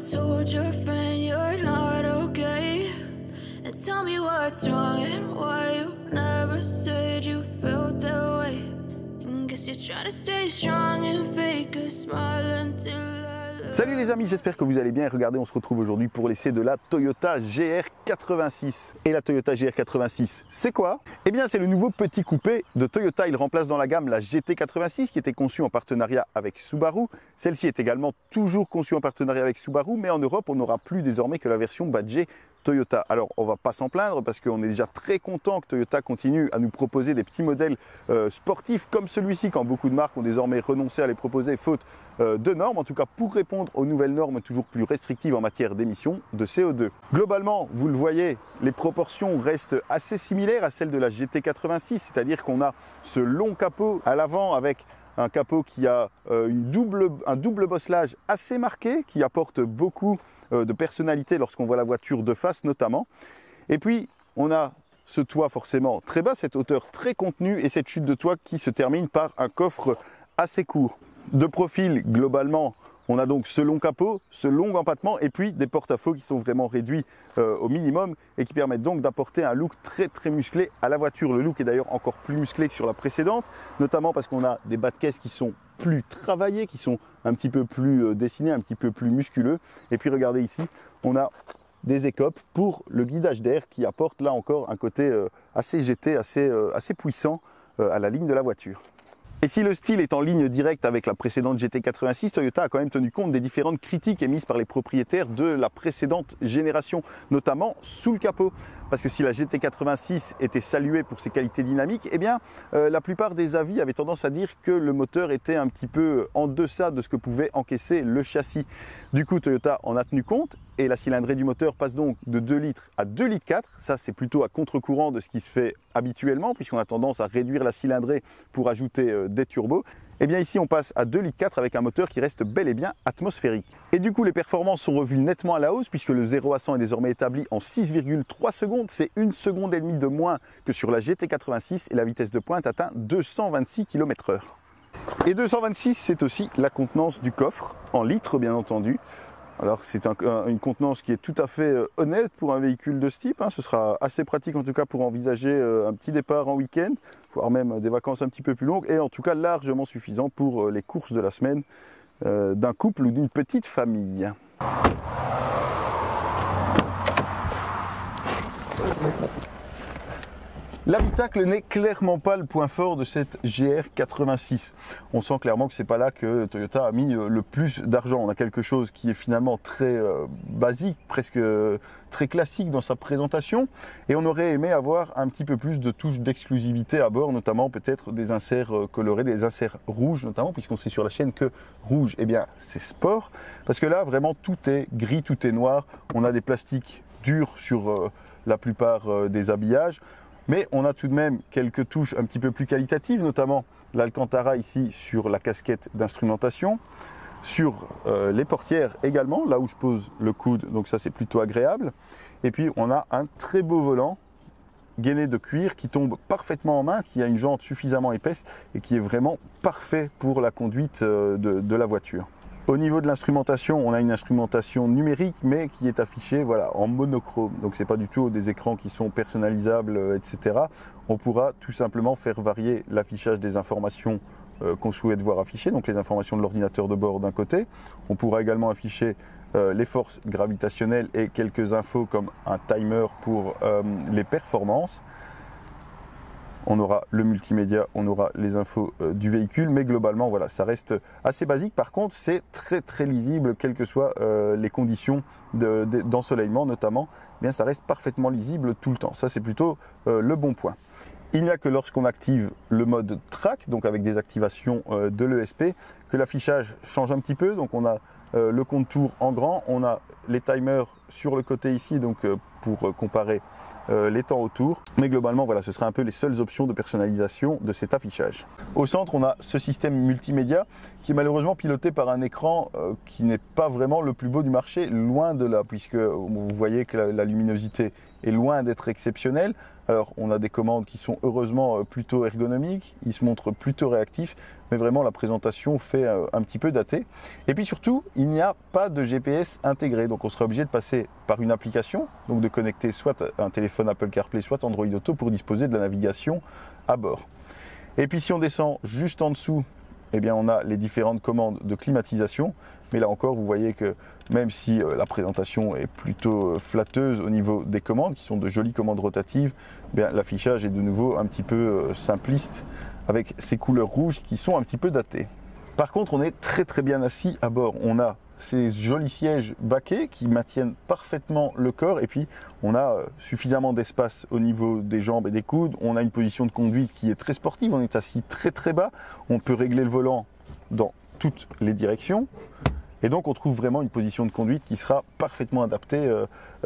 told your friend you're not okay? And tell me what's wrong and why you never said you felt that way. And guess you're trying to stay strong and fake a smile until Salut les amis, j'espère que vous allez bien et regardez, on se retrouve aujourd'hui pour l'essai de la Toyota GR86. Et la Toyota GR86, c'est quoi? Eh bien c'est le nouveau petit coupé de Toyota, il remplace dans la gamme la GT86 qui était conçue en partenariat avec Subaru. Celle-ci est également toujours conçue en partenariat avec Subaru, mais en Europe on n'aura plus désormais que la version badgée Toyota. Alors on va pas s'en plaindre parce qu'on est déjà très content que Toyota continue à nous proposer des petits modèles sportifs comme celui-ci, quand beaucoup de marques ont désormais renoncé à les proposer faute de normes, en tout cas pour répondre aux nouvelles normes toujours plus restrictives en matière d'émissions de CO2. Globalement, vous le voyez, les proportions restent assez similaires à celles de la GT86, c'est-à-dire qu'on a ce long capot à l'avant avec un capot qui a un double bosselage assez marqué, qui apporte beaucoup de personnalité lorsqu'on voit la voiture de face notamment. Et puis on a ce toit forcément très bas, cette hauteur très contenue et cette chute de toit qui se termine par un coffre assez court. De profil, globalement, on a donc ce long capot, ce long empattement et puis des porte-à-faux qui sont vraiment réduits au minimum et qui permettent donc d'apporter un look très musclé à la voiture. Le look est d'ailleurs encore plus musclé que sur la précédente, notamment parce qu'on a des bas de caisse qui sont plus travaillés, qui sont un petit peu plus dessinés, un petit peu plus musculeux. Et puis regardez ici, on a des écopes pour le guidage d'air qui apporte là encore un côté assez GT, assez puissant à la ligne de la voiture. Et si le style est en ligne directe avec la précédente GT86, Toyota a quand même tenu compte des différentes critiques émises par les propriétaires de la précédente génération, notamment sous le capot. Parce que si la GT86 était saluée pour ses qualités dynamiques, eh bien la plupart des avis avaient tendance à dire que le moteur était un petit peu en deçà de ce que pouvait encaisser le châssis. Du coup, Toyota en a tenu compte et la cylindrée du moteur passe donc de 2 litres à 2 litres 4. Ça, c'est plutôt à contre-courant de ce qui se fait habituellement, puisqu'on a tendance à réduire la cylindrée pour ajouter des turbos. Et bien ici, on passe à 2 litres 4 avec un moteur qui reste bel et bien atmosphérique. Et du coup, les performances sont revues nettement à la hausse, puisque le 0 à 100 est désormais établi en 6,3 secondes. C'est 1,5 seconde de moins que sur la GT86 et la vitesse de pointe atteint 226 km/h. Et 226, c'est aussi la contenance du coffre, en litres bien entendu. Alors c'est une contenance qui est tout à fait honnête pour un véhicule de ce type. Ce sera assez pratique en tout cas pour envisager un petit départ en week-end, voire même des vacances un petit peu plus longues, et en tout cas largement suffisant pour les courses de la semaine d'un couple ou d'une petite famille. L'habitacle n'est clairement pas le point fort de cette GR86. On sent clairement que c'est pas là que Toyota a mis le plus d'argent. On a quelque chose qui est finalement très basique, presque très classique dans sa présentation. Et on aurait aimé avoir un petit peu plus de touches d'exclusivité à bord, notamment peut-être des inserts colorés, des inserts rouges notamment, puisqu'on sait sur la chaîne que rouge, eh bien c'est sport. Parce que là, vraiment, tout est gris, tout est noir. On a des plastiques durs sur la plupart des habillages. Mais on a tout de même quelques touches un petit peu plus qualitatives, notamment l'Alcantara ici sur la casquette d'instrumentation, sur les portières également, là où je pose le coude, donc ça c'est plutôt agréable. Et puis on a un très beau volant gainé de cuir qui tombe parfaitement en main, qui a une jante suffisamment épaisse et qui est vraiment parfait pour la conduite de la voiture. Au niveau de l'instrumentation, on a une instrumentation numérique mais qui est affichée voilà, en monochrome. Donc c'est pas du tout des écrans qui sont personnalisables, etc. On pourra tout simplement faire varier l'affichage des informations qu'on souhaite voir affichées, donc les informations de l'ordinateur de bord d'un côté. On pourra également afficher les forces gravitationnelles et quelques infos comme un timer pour les performances. On aura le multimédia, on aura les infos du véhicule, mais globalement, voilà, ça reste assez basique. Par contre, c'est très lisible, quelles que soient les conditions d'ensoleillement notamment. Bien, ça reste parfaitement lisible tout le temps. Ça, c'est plutôt le bon point. Il n'y a que lorsqu'on active le mode track, donc avec des activations de l'ESP, que l'affichage change un petit peu. Donc on a le contour en grand, on a les timers sur le côté ici, donc pour comparer les temps autour. Mais globalement, voilà, ce sera un peu les seules options de personnalisation de cet affichage. Au centre, on a ce système multimédia qui est malheureusement piloté par un écran qui n'est pas vraiment le plus beau du marché, loin de là, puisque vous voyez que la luminosité est loin d'être exceptionnelle. Alors, on a des commandes qui sont heureusement plutôt ergonomiques, ils se montrent plutôt réactifs, mais vraiment la présentation fait un petit peu dater. Et puis surtout, il n'y a pas de GPS intégré, donc on sera obligé de passer par une application, donc de connecter soit un téléphone Apple CarPlay, soit Android Auto pour disposer de la navigation à bord. Et puis si on descend juste en dessous, eh bien on a les différentes commandes de climatisation, mais là encore vous voyez que même si la présentation est plutôt flatteuse au niveau des commandes, qui sont de jolies commandes rotatives, eh bien l'affichage est de nouveau un petit peu simpliste avec ces couleurs rouges qui sont un petit peu datées. Par contre, on est très bien assis à bord. On a ces jolis sièges baquets qui maintiennent parfaitement le corps et puis on a suffisamment d'espace au niveau des jambes et des coudes. On a une position de conduite qui est très sportive, on est assis très bas, on peut régler le volant dans toutes les directions et donc on trouve vraiment une position de conduite qui sera parfaitement adaptée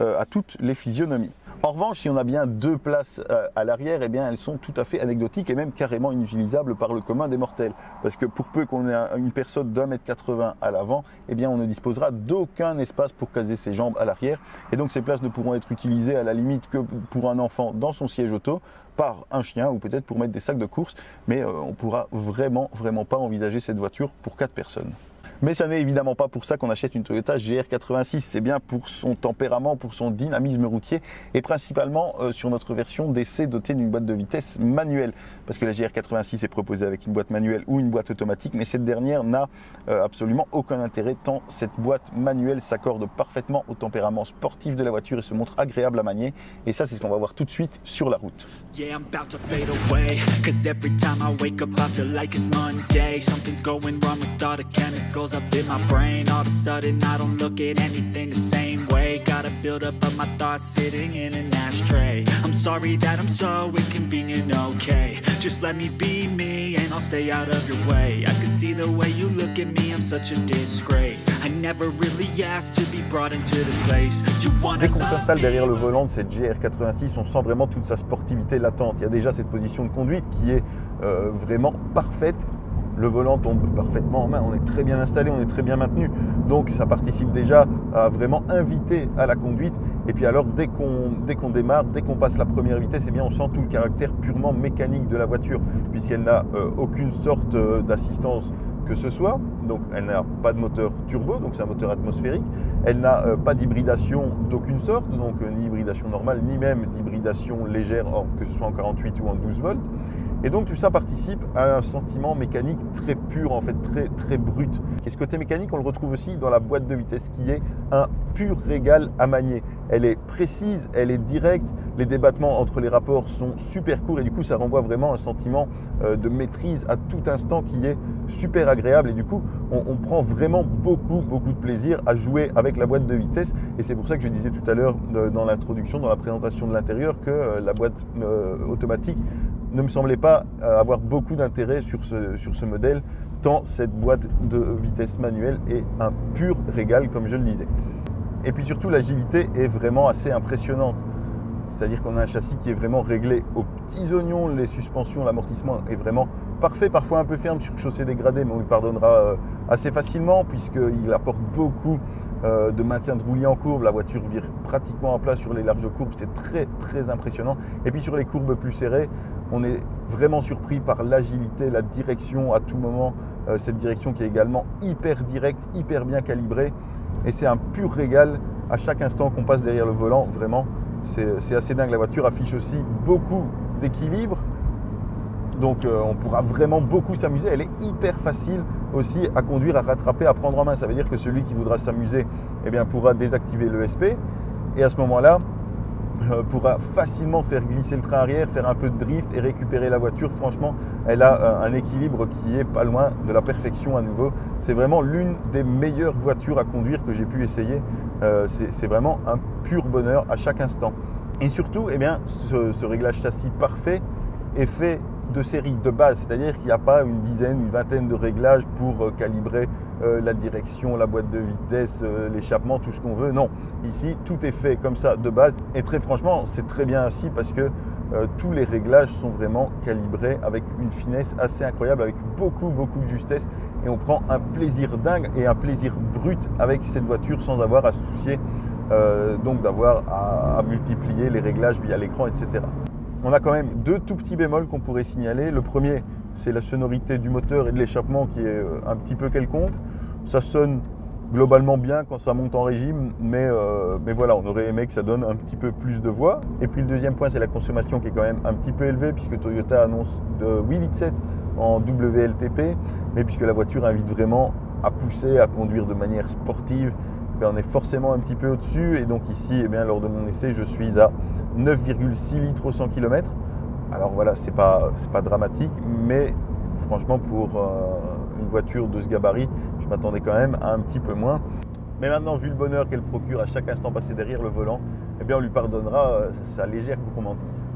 à toutes les physionomies. En revanche, si on a bien deux places à l'arrière, eh bien elles sont tout à fait anecdotiques et même carrément inutilisables par le commun des mortels. Parce que pour peu qu'on ait une personne d'1,80 m à l'avant, eh bien on ne disposera d'aucun espace pour caser ses jambes à l'arrière. Et donc ces places ne pourront être utilisées à la limite que pour un enfant dans son siège auto, par un chien ou peut-être pour mettre des sacs de course. Mais on pourra vraiment pas envisager cette voiture pour 4 personnes. Mais ça n'est évidemment pas pour ça qu'on achète une Toyota GR86, c'est bien pour son tempérament, pour son dynamisme routier et principalement sur notre version d'essai dotée d'une boîte de vitesse manuelle. Parce que la GR86 est proposée avec une boîte manuelle ou une boîte automatique, mais cette dernière n'a absolument aucun intérêt tant cette boîte manuelle s'accorde parfaitement au tempérament sportif de la voiture et se montre agréable à manier. Et ça, c'est ce qu'on va voir tout de suite sur la route. Yeah, I'm about to fade away, 'cause every time I wake up I feel like it's Monday. Something's going wrong with all the chemicals up in my brain. All of a sudden I don't look at anything the same way. Gotta build up of my thoughts sitting in an ashtray. I'm sorry that I'm so inconvenient, okay. Just let me be me and I'll stay out of your way. I can see the way you look at me, I'm such a disgrace. I never really asked to be brought into this place. You wanna Dès qu'on s'installe derrière le volant de cette GR86, on sent vraiment toute sa sportivité latente. Il y a déjà cette position de conduite qui est vraiment parfaite. Le volant tombe parfaitement en main, on est très bien installé, on est très bien maintenu. Donc ça participe déjà à vraiment inviter à la conduite. Et puis alors dès qu'on démarre, dès qu'on passe la première vitesse, eh bien, on sent tout le caractère purement mécanique de la voiture, puisqu'elle n'a aucune sorte d'assistance que ce soit. Donc elle n'a pas de moteur turbo, donc c'est un moteur atmosphérique. Elle n'a pas d'hybridation d'aucune sorte, donc ni hybridation normale, ni même d'hybridation légère, que ce soit en 48 ou en 12 volts. Et donc tout ça participe à un sentiment mécanique très pur, en fait très brut. Et ce côté mécanique, on le retrouve aussi dans la boîte de vitesse qui est un pur régal à manier. Elle est précise, elle est directe, les débattements entre les rapports sont super courts et du coup ça renvoie vraiment un sentiment de maîtrise à tout instant qui est super agréable et du coup on prend vraiment beaucoup de plaisir à jouer avec la boîte de vitesse et c'est pour ça que je disais tout à l'heure dans l'introduction, dans la présentation de l'intérieur que la boîte automatique ne me semblait pas avoir beaucoup d'intérêt sur ce modèle, tant cette boîte de vitesse manuelle est un pur régal, comme je le disais. Et puis surtout, l'agilité est vraiment assez impressionnante. C'est-à-dire qu'on a un châssis qui est vraiment réglé aux petits oignons, les suspensions, l'amortissement est vraiment parfait, parfois un peu ferme sur chaussée dégradée, mais on lui pardonnera assez facilement puisqu'il apporte beaucoup de maintien de roulis en courbe. La voiture vire pratiquement à plat sur les larges courbes, c'est très impressionnant. Et puis sur les courbes plus serrées, on est vraiment surpris par l'agilité, la direction à tout moment, cette direction qui est également hyper directe, hyper bien calibrée. Et c'est un pur régal à chaque instant qu'on passe derrière le volant, vraiment. C'est assez dingue. La voiture affiche aussi beaucoup d'équilibre. Donc on pourra vraiment beaucoup s'amuser. Elle est hyper facile aussi à conduire, à rattraper, à prendre en main. Ça veut dire que celui qui voudra s'amuser eh bien, pourra désactiver l'ESP. Et à ce moment-là, pourra facilement faire glisser le train arrière, faire un peu de drift et récupérer la voiture. Franchement, elle a un équilibre qui est pas loin de la perfection à nouveau. C'est vraiment l'une des meilleures voitures à conduire que j'ai pu essayer. C'est vraiment un pur bonheur à chaque instant. Et surtout, eh bien, ce réglage châssis parfait est fait de série, de base, c'est-à-dire qu'il n'y a pas une dizaine, une vingtaine de réglages pour calibrer la direction, la boîte de vitesse, l'échappement, tout ce qu'on veut. Non, ici, tout est fait comme ça de base. Et très franchement, c'est très bien ainsi parce que tous les réglages sont vraiment calibrés avec une finesse assez incroyable, avec beaucoup de justesse. Et on prend un plaisir dingue et un plaisir brut avec cette voiture sans avoir à se soucier donc d'avoir à multiplier les réglages via l'écran, etc. On a quand même deux tout petits bémols qu'on pourrait signaler. Le premier, c'est la sonorité du moteur et de l'échappement qui est un petit peu quelconque. Ça sonne globalement bien quand ça monte en régime, mais voilà, on aurait aimé que ça donne un petit peu plus de voix. Et puis le deuxième point, c'est la consommation qui est quand même un petit peu élevée, puisque Toyota annonce de 8,7 litres en WLTP, mais puisque la voiture invite vraiment à pousser, à conduire de manière sportive, on est forcément un petit peu au-dessus. Et donc ici, lors de mon essai, je suis à 9,6 litres au 100 km. Alors voilà, c'est pas dramatique, mais franchement pour une voiture de ce gabarit, je m'attendais quand même à un petit peu moins. Mais maintenant, vu le bonheur qu'elle procure à chaque instant passé derrière le volant, on lui pardonnera sa légère gourmandise.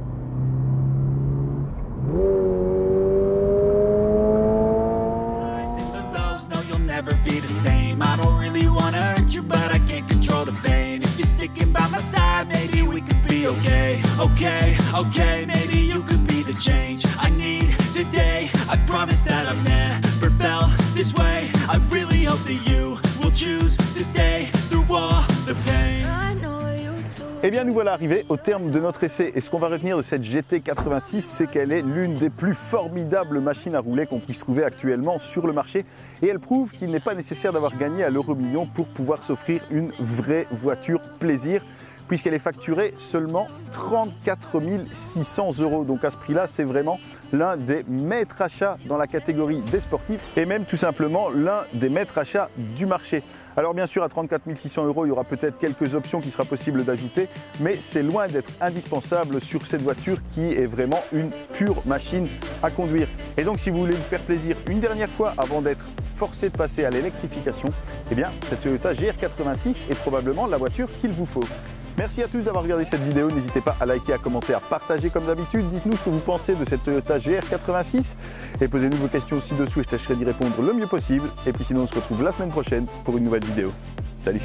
Never be the same. I don't really wanna hurt you, but I can't control the pain. If you're sticking by my side, maybe we could be okay. Okay, maybe you could be the change I need today. I promise that I've never felt this way. I really hope that you will choose to stay through all the pain. Eh bien, nous voilà arrivés au terme de notre essai. Et ce qu'on va retenir de cette GT86, c'est qu'elle est l'une des plus formidables machines à rouler qu'on puisse trouver actuellement sur le marché. Et elle prouve qu'il n'est pas nécessaire d'avoir gagné à l'euro-million pour pouvoir s'offrir une vraie voiture plaisir, puisqu'elle est facturée seulement 34 600 €. Donc à ce prix-là, c'est vraiment l'un des maîtres achats dans la catégorie des sportifs et même tout simplement l'un des maîtres achats du marché. Alors bien sûr, à 34 600 €, il y aura peut-être quelques options qui sera possible d'ajouter, mais c'est loin d'être indispensable sur cette voiture qui est vraiment une pure machine à conduire. Et donc si vous voulez vous faire plaisir une dernière fois avant d'être forcé de passer à l'électrification, eh bien cette Toyota GR86 est probablement la voiture qu'il vous faut. Merci à tous d'avoir regardé cette vidéo, n'hésitez pas à liker, à commenter, à partager comme d'habitude. Dites-nous ce que vous pensez de cette Toyota GR86 et posez-nous vos questions ci-dessous et je tâcherai d'y répondre le mieux possible. Et puis sinon on se retrouve la semaine prochaine pour une nouvelle vidéo. Salut!